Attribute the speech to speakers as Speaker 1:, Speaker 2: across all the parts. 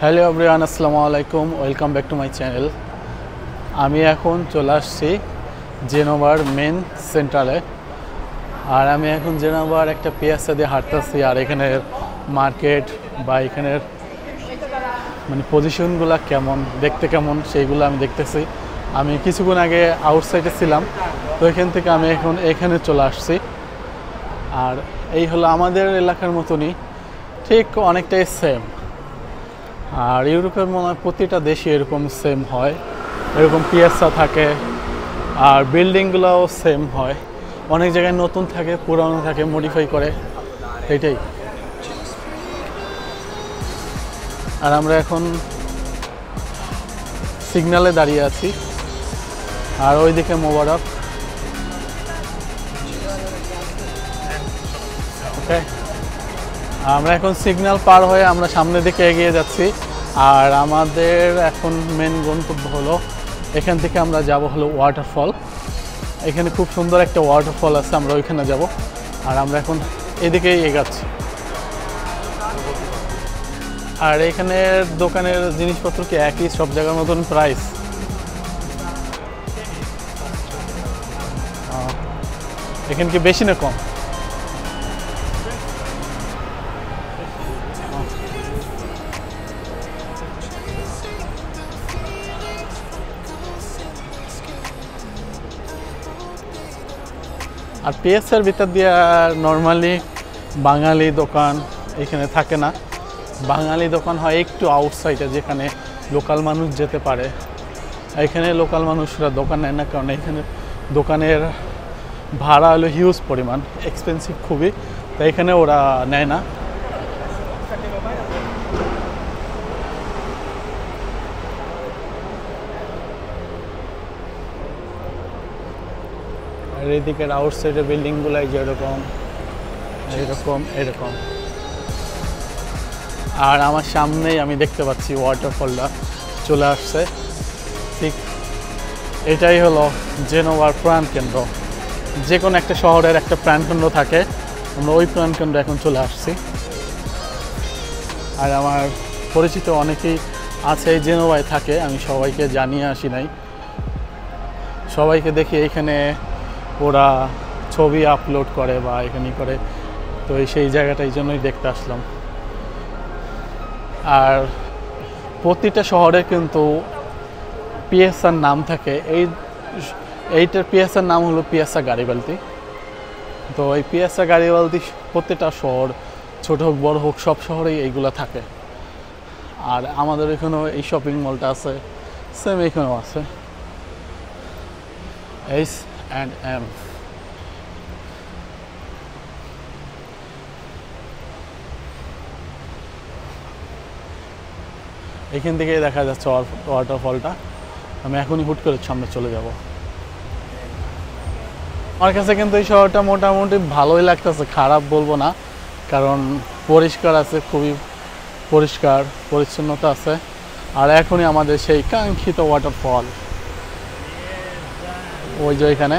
Speaker 1: Hello everyone, আসসালামু আলাইকুম। Welcome back to my channel. আমি এখন চলে আসছি জেনোভার মেন সেন্টারে। আর আমি এখন জেনোভার একটা পিয়াসা দিয়ে হাঁটতেছি। আর এখানের মার্কেট বা এখানের মানে পজিশনগুলো কেমন, দেখতে কেমন, সেইগুলো আমি দেখতেছি। আমি কিছুক্ষণ আগে আউটসাইডে ছিলাম, তো এখান থেকে আমি এখন এখানে চলে আসছি। আর এই হলো আমাদের এলাকার মতনই, ঠিক অনেকটাই সেম। আর ইউরোপের মনে হয় প্রতিটা দেশে এরকম সেম হয়, এরকম পিয়াসা থাকে। আর বিল্ডিংগুলোও সেম হয়, অনেক জায়গায় নতুন থাকে, পুরানো থাকে, মডিফাই করে, এটাই। আর আমরা এখন সিগন্যালে দাঁড়িয়ে আছি, আর ওইদিকে মোবারক। ওকে, আমরা এখন সিগন্যাল পার হয়ে আমরা সামনের দিকে এগিয়ে যাচ্ছি। আর আমাদের এখন মেন গন্তব্য হলো এখান থেকে আমরা যাব হলো ওয়াটারফল। এখানে খুব সুন্দর একটা ওয়াটারফল আছে, আমরা ওইখানে যাব। আর আমরা এখন এদিকেই এগাচ্ছি। আর এখানের দোকানের জিনিসপত্র কি একই, সব জায়গার মতন প্রাইস? এখানে কি বেশি না কম? আর পিএসআর ভিতর দিয়ে নর্মালি বাঙালি দোকান এখানে থাকে না। বাঙালি দোকান হয় একটু আউটসাইডে, যেখানে লোকাল মানুষ যেতে পারে। এখানে লোকাল মানুষরা দোকান নেয় না, কারণ এখানে দোকানের ভাড়া হলো হিউজ পরিমাণ, এক্সপেন্সিভ খুবই, তাই এখানে ওরা নেয় না। আর এদিকের আউটসাইডের বিল্ডিংগুলাই যেরকম এরকম এরকম। আর আমার সামনেই আমি দেখতে পাচ্ছি ওয়াটারফলটা চলে আসছে। ঠিক এটাই হলো জেনোভার প্রাণকেন্দ্র। যে কোনো একটা শহরের একটা প্রাণকেন্দ্র থাকে, আমরা ওই প্রাণকেন্দ্র এখন চলে আসছি। আর আমার পরিচিত অনেকেই আছে এই জেনোভায় থাকে, আমি সবাইকে জানিয়ে আসি নাই। সবাইকে দেখি এখানে ওরা ছবি আপলোড করে বা এখানে করে, তো সেই জায়গাটা এই জন্যই দেখতে আসলাম। আর প্রতিটা শহরে কিন্তু পিয়াসার নাম থাকে। এইটার পিয়াসার নাম হলো পিয়াসা গারিবালদি। তো এই পিয়াসা গারিবালদি প্রত্যেকটা শহর, ছোট হোক বড় হোক, সব শহরেই এইগুলো থাকে। আর আমাদের এখানেও এই শপিং মলটা আছে, সেম এখানেও আছে, H&M। এখান থেকে দেখা যাচ্ছে ওয়াটারফলটা। আমি এখনই হুট করে সামনে চলে যাব। আমার কাছে কিন্তু এই শহরটা মোটামুটি ভালোই লাগতেছে, খারাপ বলবো না, কারণ পরিষ্কার আছে, খুবই পরিষ্কার পরিচ্ছন্নতা আছে। আর এখনই আমাদের সেই কাঙ্ক্ষিত ওয়াটারফল ওই যে এখানে।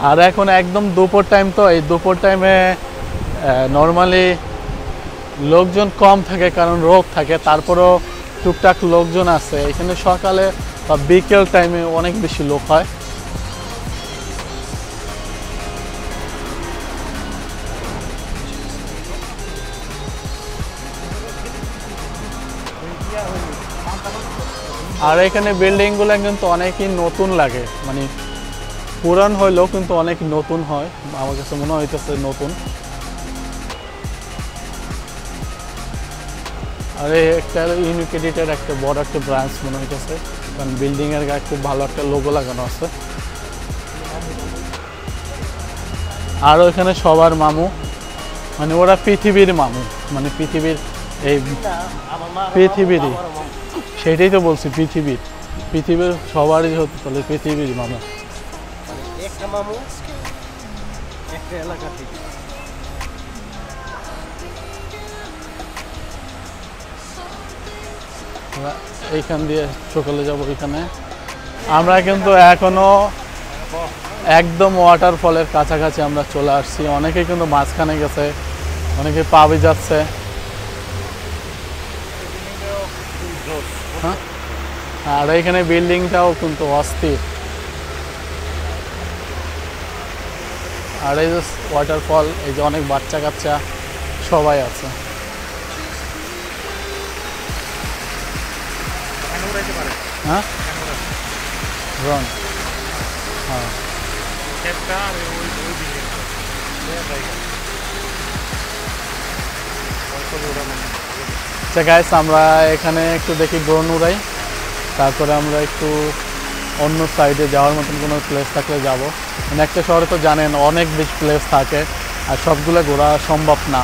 Speaker 1: আর এখন একদম দুপুর টাইম, তো এই দুপুর টাইমে নর্মালি লোকজন কম থাকে, কারণ রোদ থাকে, তারপরেও টুকটাক লোকজন আছে এখানে। সকালে বা বিকেল টাইমে অনেক বেশি লোক হয়। আর এখানে বিল্ডিংগুলো কিন্তু অনেকই নতুন লাগে, মানে পুরান হইলেও কিন্তু অনেক নতুন হয়, আমার কাছে মনে হইতেছে নতুন। আর একটা ইউনিকেডিটের একটা বড় একটা ব্রাঞ্চ মনে হইতেছে, কারণ বিল্ডিংয়ের গায়ে খুব ভালো একটা লোগো লাগানো আছে। আর ওইখানে সবার মামু, মানে ওরা পৃথিবীর মামু, মানে পৃথিবীর এই পৃথিবীরই, সেটাই তো বলছি, পৃথিবীর সবারই হতে, তাহলে পৃথিবীর মামু।
Speaker 2: একটা মামু একটা এলাকা থেকে।
Speaker 1: এইখান দিয়ে সকালে যাবো। এখানে আমরা কিন্তু এখনো একদম ওয়াটারফলের কাছাকাছি আমরা চলে আসছি। অনেকেই কিন্তু মাঝখানে গেছে, অনেকে পা ভিজাচ্ছে। হ্যাঁ, আর এখানে বিল্ডিংটাও কিন্তু অস্থির। আর এই যে ওয়াটারফল, এই যে অনেক বাচ্চা কাচ্চা সবাই আছে। হ্যাঁ, ড্রোন, হ্যাঁ। আচ্ছা গাইস, আমরা এখানে একটু দেখি ড্রোন উড়াই, তারপরে আমরা একটু অন্য সাইডে যাওয়ার মতন কোনো প্লেস থাকলে যাব। মানে একটা শহরে তো জানেন অনেক বেশি প্লেস থাকে, আর সবগুলো ঘোরা সম্ভব না।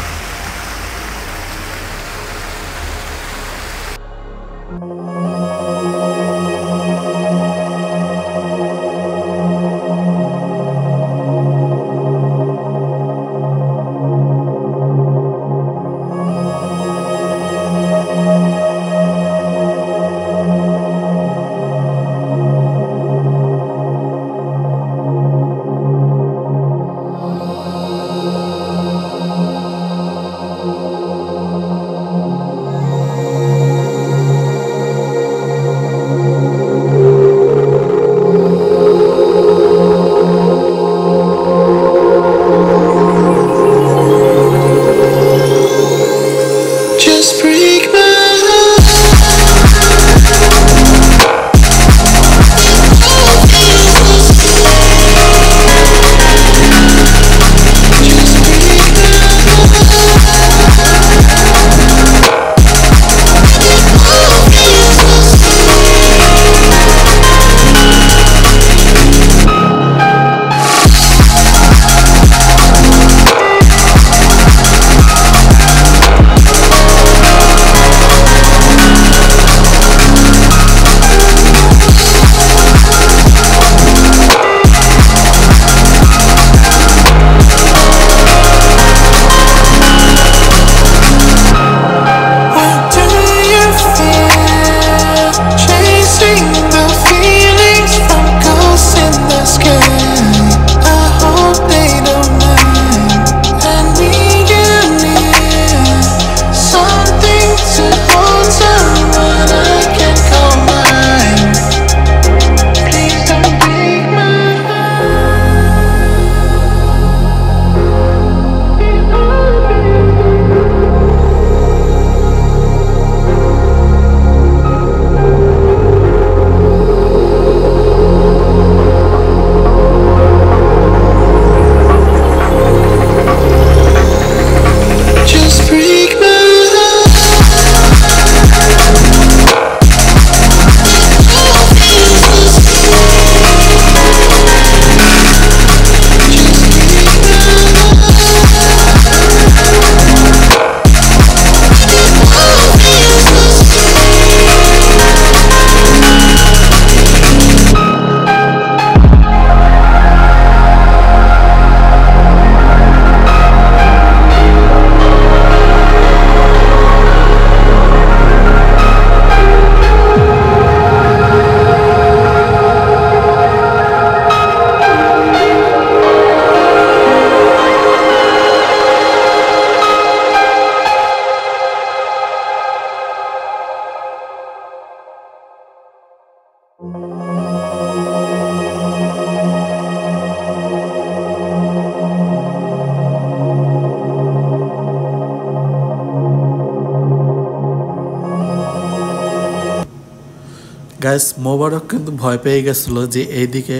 Speaker 3: গাইস, মোবারক কিন্তু ভয় পেয়ে গেছিলো যে এইদিকে,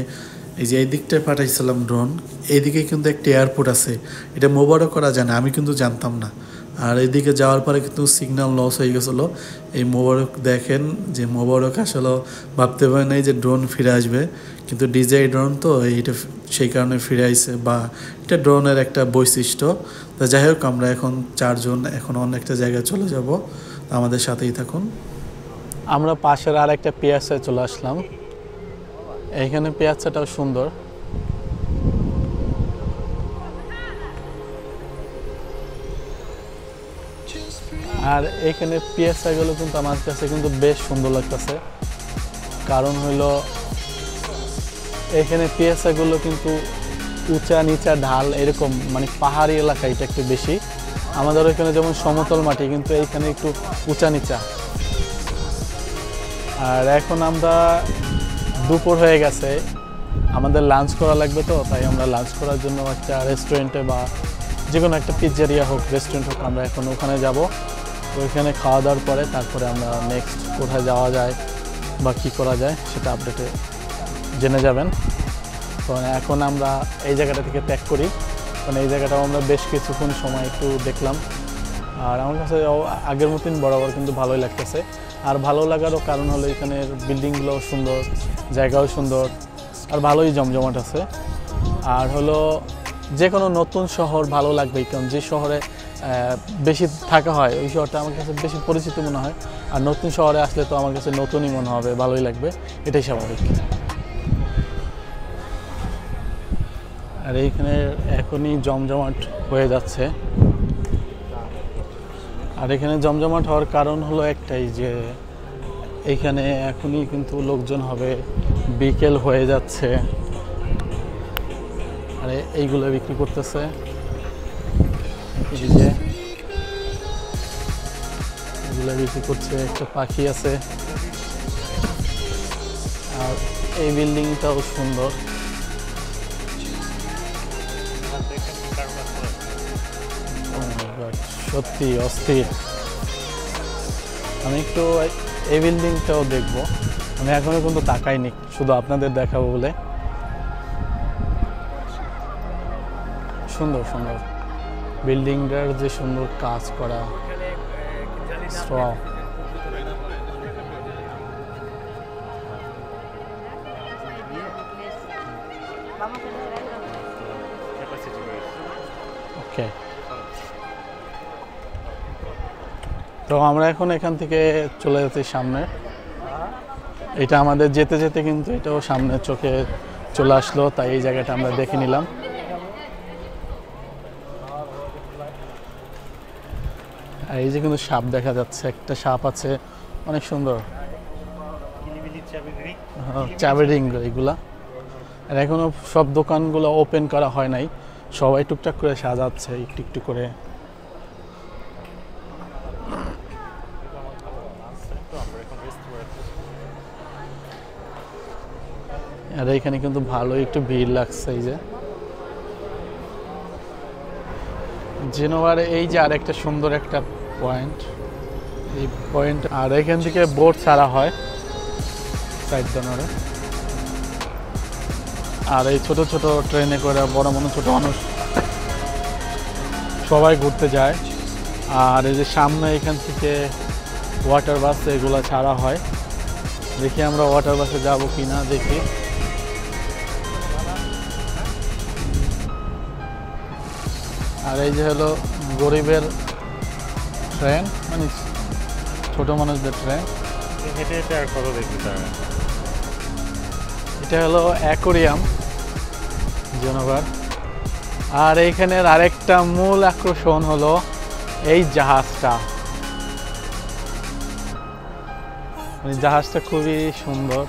Speaker 3: এই যে এই দিকটায় পাঠাইছিলাম ড্রোন, এইদিকে কিন্তু একটা এয়ারপোর্ট আছে, এটা মোবারক করা জানে, আমি কিন্তু জানতাম না। আর এইদিকে যাওয়ার পরে কিন্তু সিগন্যাল লস হয়ে গেছিলো। এই মোবারক দেখেন যে মোবারক আসলে ভাবতে পারে নাই যে ড্রোন ফিরে আসবে, কিন্তু ডিজাই ড্রোন তো এইটা সেই কারণে ফিরে আসছে, বা এটা ড্রোনের একটা বৈশিষ্ট্য। তো যাই হোক, আমরা এখন 4 জন এখন অন্য একটা জায়গায় চলে যাব, আমাদের সাথেই থাকুন।
Speaker 1: আমরা পাশের আর একটা পিয়াসায় চলে আসলাম। এইখানে পিয়াসাটাও সুন্দর। আর এখানে পিয়াসাগুলো কিন্তু আমার কাছে কিন্তু বেশ সুন্দর লাগতেছে, কারণ হইলো এখানে পিয়াসাগুলো কিন্তু উঁচা নিচা ঢাল এরকম, মানে পাহাড়ি এলাকা এটা একটু বেশি। আমাদের ওইখানে যেমন সমতল মাটি, কিন্তু এইখানে একটু উঁচা নিচা। আর এখন আমরা দুপুর হয়ে গেছে, আমাদের লাঞ্চ করা লাগবে, তো তাই আমরা লাঞ্চ করার জন্য একটা রেস্টুরেন্টে বা যে কোনো একটা পিজ্জারিয়া হোক, রেস্টুরেন্ট হোক, আমরা এখন ওখানে যাব। ওইখানে খাওয়া দাওয়ার পরে তারপরে আমরা নেক্সট কোথায় যাওয়া যায় বা কী করা যায় সেটা আপডেটে জেনে যাবেন। তো এখন আমরা এই জায়গাটা থেকে ত্যাগ করি, কারণ এই জায়গাটাও আমরা বেশ কিছুক্ষণ সময় একটু দেখলাম। আর আমার কাছে আগের মতন বরাবর কিন্তু ভালোই লাগতেছে। আর ভালো লাগারও কারণ হলো এখানের বিল্ডিংগুলোও সুন্দর, জায়গাও সুন্দর, আর ভালোই জমজমাট আছে। আর হলো যে কোনো নতুন শহর ভালো লাগবেই, কারণ যে শহরে বেশি থাকা হয় ওই শহরটা আমার কাছে বেশি পরিচিত মনে হয়। আর নতুন শহরে আসলে তো আমার কাছে নতুনই মনে হবে, ভালোই লাগবে, এটাই স্বাভাবিক। আর এইখানে এখনই জমজমাট হয়ে যাচ্ছে। আর এখানে জমজমাট হওয়ার কারণ হলো একটাই, যে এইখানে এখনই কিন্তু লোকজন হবে, বিকেল হয়ে যাচ্ছে। আর এইগুলো বিক্রি করতেছে, এই যে এগুলো বিক্রি করছে। একটা পাখি আছে, আর এই বিল্ডিংটাও সুন্দর। সত্যি অস্থির। আমি একটু এই বিল্ডিংটাও দেখবো, আমি এখনো কিন্তু তাকাইনি, শুধু আপনাদের দেখাবো বলে। সুন্দর সুন্দর বিল্ডিংটার যে সুন্দর কাজ করা। ওকে, তো আমরা এখন এখান থেকে চলে যাচ্ছি সামনে। এটা আমাদের যেতে যেতে কিন্তু এটাও সামনের চোখে চলে আসলো, তাই এই জায়গাটা আমরা দেখে নিলাম। আর এই যে কিন্তু সাপ দেখা যাচ্ছে, একটা সাপ আছে, অনেক সুন্দর, চাবি রিং এগুলা। আর এখনো সব দোকানগুলো ওপেন করা হয় নাই, সবাই টুকটাক করে সাজাচ্ছে একটু একটু করে। আর এখানে কিন্তু ভালোই একটু ভিড় লাগছে। এই যে জেনোভার এই যে আরেকটা সুন্দর একটা পয়েন্ট, এই পয়েন্ট। আর এখান থেকে বোট ছাড়া হয় সাইড ডানারে। আর এই ছোট ছোট ট্রেনে করে বড় মনে ছোট মানুষ সবাই ঘুরতে যায়। আর এই যে সামনে এখান থেকে ওয়াটার বাস এগুলো ছাড়া হয়। দেখি আমরা ওয়াটার বাসে যাবো কি না, দেখি। আর এই যে হলো গরিবের ট্রেন, মানে ছোট মানুষদের ট্রেন। এটা হলো অ্যাকোরিয়াম জেনোভার। আর এইখানের আরেকটা মূল আকর্ষণ হলো এই জাহাজটা, মানে জাহাজটা খুবই সুন্দর।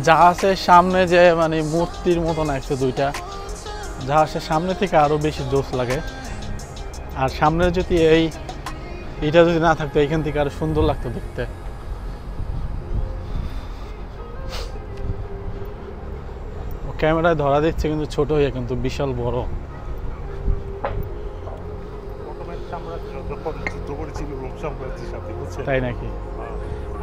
Speaker 1: জাহাজের সামনে যে মানে মূর্তির মতন আছে দুইটা, জাহাজের সামনে থেকে আরো বেশি জোশ লাগে। আর সামনে যদি এইটা যদি না থাকতো, এখান থেকে আরো সুন্দর লাগতো দেখতে। ক্যামেরায় ধরা দিচ্ছে কিন্তু ছোট হয়ে, কিন্তু বিশাল বড়। তাই নাকি?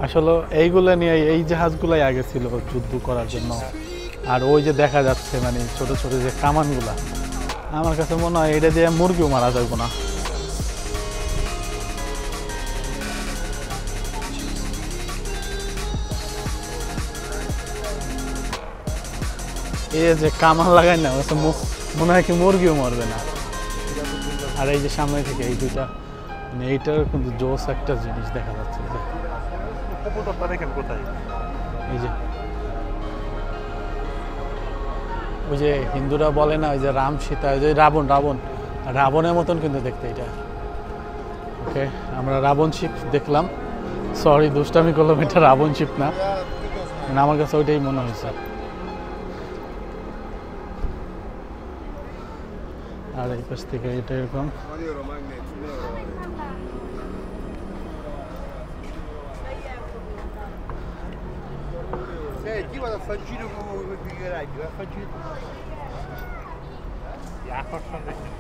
Speaker 1: আসলে এইগুলো নিয়ে, এই জাহাজগুলাই আগে ছিল যুদ্ধ করার জন্য। আর ওই যে দেখা যাচ্ছে মানে ছোট ছোট যে কামানগুলা, আমার কাছে মনে হয় এটা দিয়ে মুরগিও মারা যাবে না। এই যে কামান লাগাই না, মনে হয় কি মুরগিও মরবে না। আর এই যে সামনে থেকে এই দুইটা, মানে এইটার কিন্তু জোস একটা জিনিস দেখা যাচ্ছে। এই যে ওই যে হিন্দুরা বলে না, ওই যে রাম সীতা, ওই যে রাবণের মতন কিন্তু দেখতে এটা। ওকে, আমরা রাবণ শিপ দেখলাম। সরি, দুষ্টামি করলাম, এটা রাবণ শিপ না, মানে আমার কাছে ওইটাই মনে হয়েছে। আর এই পাশ থেকে এটা এরকম।
Speaker 2: Senti, guarda, faggino come vuoi pigliare, faggino. Ja, schon richtig.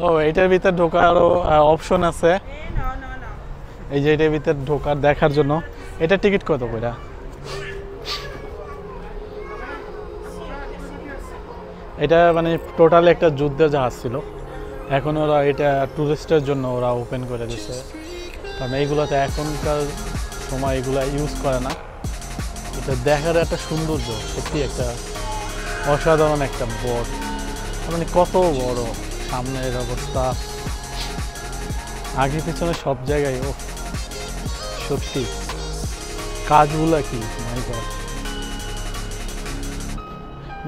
Speaker 1: ও এটার ভিতর ঢোকার আরো অপশন আছে। এই যে এটার ভিতর ঢোকার দেখার জন্য। এটা টিকিট কত করে? এটা মানে টোটাল একটা যুদ্ধের জাহাজ ছিল, এখন ওরা এটা টুরিস্টের জন্য ওরা ওপেন করে দিচ্ছে, কারণ এইগুলোতে এখনকার সময় এগুলো ইউজ করে না। এটা দেখার একটা সৌন্দর্য, সত্যি একটা অসাধারণ একটা বোট, মানে কত বড়, সামনের অবস্থা, আগে পিছনে সব জায়গায়। ও সত্যি কাজগুলা কি,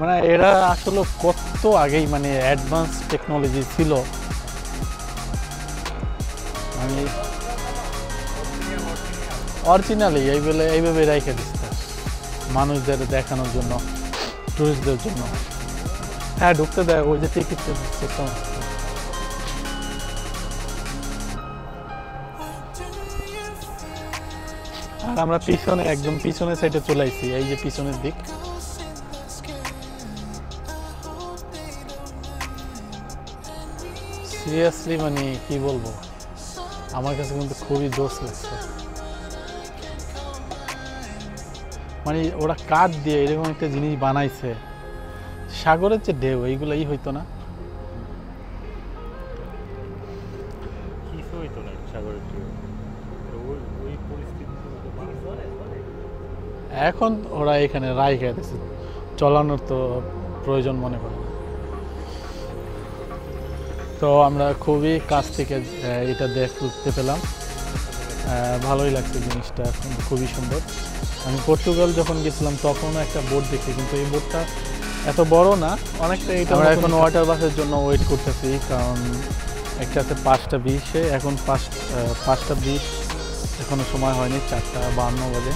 Speaker 1: মানে এরা আসলে কত আগেই মানে অ্যাডভান্স টেকনোলজি ছিল। মানে অরিজিনালি এইভাবে রেখে দিচ্ছে মানুষদের দেখানোর জন্য, টুরিস্টদের জন্য। হ্যাঁ ঢুকতে দেয়, ওই যে টিকিট সিস্টেম। আর আমরা পিছনে একদম পিছনের সাইডে চলে আসছি, এই যে পিছনের দিক। সিরিয়াসলি মানে কি বলবো, আমার কাছে কিন্তু খুবই জোশ লাগছে। মানে ওরা কাঠ দিয়ে এরকম একটা জিনিস বানাইছে, সাগরের যে ঢেউ এইগুলাই হইতো না,
Speaker 4: কিছু হইতো না সাগরের ঢেউ, ওই পরিস্থিতি
Speaker 1: এখন ওরা এখানে রায় খেয়েছে, চলানোর তো প্রয়োজন মনে করে। তো আমরা খুবই কাছ থেকে এটা দেখতে পেলাম, ভালোই লাগছে জিনিসটা, খুবই সুন্দর। আমি পর্তুগাল যখন গেছিলাম তখনও একটা বোট দেখি, কিন্তু এই বোটটা এত বড় না, অনেকটা। এটা আমরা এখন ওয়াটার বাসের জন্য ওয়েট করতেছি, কারণ একটা আছে 5:20, এখন 5:20, এখনও সময় হয়নি, 4:52 বাজে।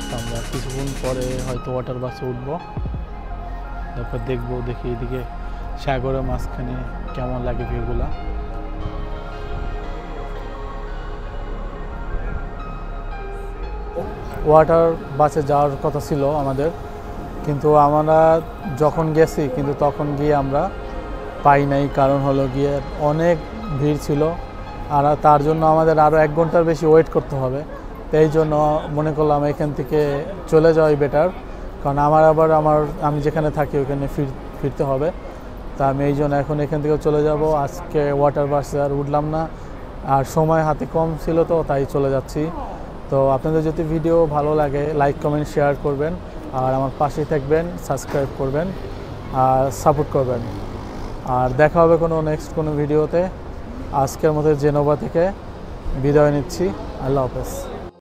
Speaker 1: তো আমরা কিছুক্ষণ পরে হয়তো ওয়াটার বাসে উঠবো, তারপর দেখি এদিকে সাগরের মাঝখানে কেমন লাগে ভিউগুলা। ওয়াটার বাসে যাওয়ার কথা ছিল আমাদের, কিন্তু আমরা যখন গেছি কিন্তু তখন গিয়ে আমরা পাই নাই, কারণ হলো গিয়ে অনেক ভিড় ছিল, আর তার জন্য আমাদের আরও 1 ঘন্টার বেশি ওয়েট করতে হবে। তো এই জন্য মনে করলাম এখান থেকে চলে যাওয়াই বেটার, কারণ আমি যেখানে থাকি ওখানে ফিরতে হবে। তা আমি এই জন্য এখন এখান থেকে চলে যাব। আজকে ওয়াটার বাসে আর উঠলাম না, আর সময় হাতে কম ছিল, তো তাই চলে যাচ্ছি। তো আপনাদের যদি ভিডিও ভালো লাগে লাইক কমেন্ট শেয়ার করবেন, আর আমার পাশেই থাকবেন, সাবস্ক্রাইব করবেন আর সাপোর্ট করবেন। আর দেখা হবে নেক্সট কোনো ভিডিওতে। আজকের মতো জেনোভা থেকে বিদায় নিচ্ছি। আল্লাহ হাফেজ।